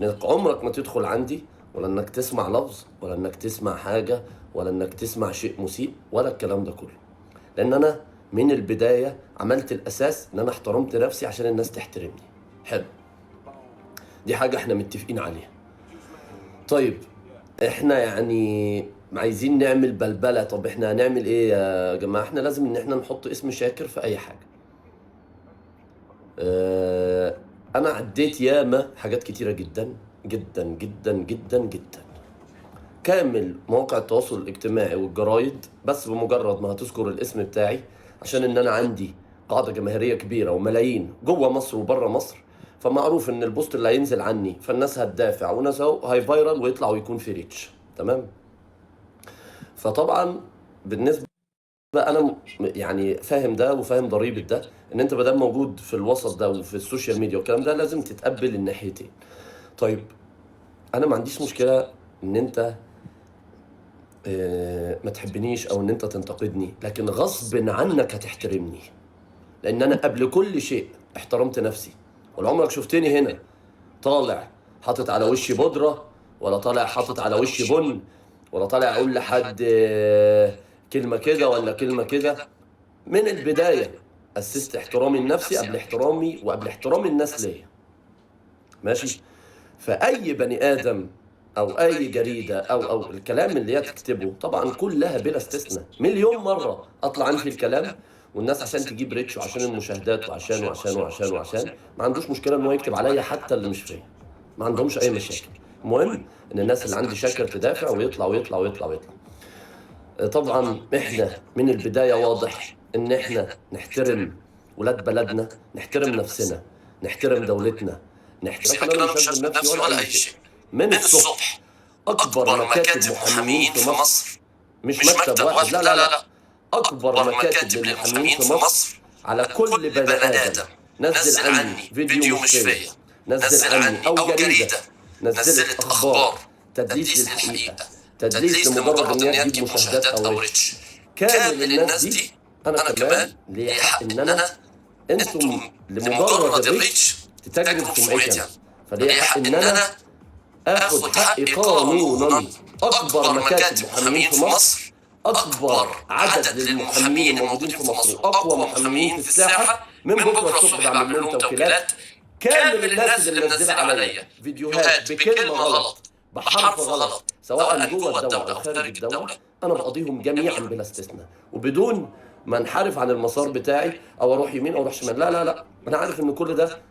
انك عمرك ما تدخل عندي ولا انك تسمع لفظ ولا انك تسمع حاجة ولا انك تسمع شيء مسيء ولا الكلام ده كله. لان انا من البداية عملت الاساس ان انا احترمت نفسي عشان الناس تحترمني. حلو، دي حاجة احنا متفقين عليها. طيب احنا يعني عايزين نعمل بلبلة. طب احنا هنعمل ايه يا جماعة؟ احنا لازم ان احنا نحط اسم شاكر في اي حاجة. اه، انا عديت ياما حاجات كتيرة جدا جدا جدا جدا جدا. كامل مواقع التواصل الاجتماعي والجرايد بس بمجرد ما هتذكر الاسم بتاعي، عشان ان انا عندي قاعدة جماهيرية كبيرة وملايين جوه مصر وبره مصر، فمعروف ان البوست اللي هينزل عني فالناس هتدافع وناس هاي فايرال ويطلع ويكون في ريتش. تمام. فطبعا بالنسبة انا يعني فاهم ده وفاهم ضريبة ده، ان انت بدل موجود في الوسط ده وفي السوشيال ميديا والكلام ده لازم تتقبل الناحيتين. طيب انا ما عنديش مشكلة ان انت ما تحبنيش او ان انت تنتقدني، لكن غصب عنك هتحترمني، لان انا قبل كل شيء احترمت نفسي. ولا عمرك شفتني هنا طالع حاطط على وشي بودرة، ولا طالع حاطط على وشي بن، ولا طالع اقول لحد كلمة كده ولا كلمة كده. من البداية اسست احترامي لنفسي قبل احترامي وقبل احترام الناس ليا. ماشي. فأي بني آدم أو أي جريدة أو الكلام اللي هي تكتبه طبعا كلها بلا استثناء مليون مرة أطلع أنفي الكلام، والناس عشان تجيب ريتش وعشان المشاهدات وعشان وعشان وعشان وعشان ما عندوش مشكلة إن هو يكتب عليا حتى اللي مش فيا. ما عندهمش أي مشاكل. المهم إن الناس اللي عندي شاكر تدافع ويطلع ويطلع ويطلع ويطلع. طبعا إحنا من البداية واضح إن إحنا نحترم ولاد بلدنا، نحترم نفسنا، نحترم دولتنا، نحترم. لكن أنا مش هشغل نفسي ولا أي شيء. من الصبح أكبر مكاتب محاميين في مصر، مش مكتب واحد، لا لا لا، أكبر مكاتب للمحاميين في مصر على كل بني آدم نزل عني فيديو مش فيا، نزل عني أو جريدة نزلت أخبار تدليس للحقيقة، تدليس لمجرد إن هي تجيب مشاهدات أو ريتش، كامل الناس دي أنا كمان ليه حق إن أنا أنتم لمجرد الريتش تتجرب سمعتي أنا، فليه حق إن أنا اخد حقي قانونا. اكبر مكاتب محامين في مصر، اكبر عدد للمحامين الموجودين في مصر، واقوى محامين في الساحه، من بكره الصبح بعمل لهم توكيلات. كامل الناس اللي منزله عليا فيديوهات بكلمه غلط بحرف غلط سواء جوه الدوله او خارج الدوله، انا بقضيهم جميعا بلا استثناء وبدون ما انحرف عن المسار بتاعي او اروح يمين او اروح شمال. لا لا لا، انا عارف ان كل ده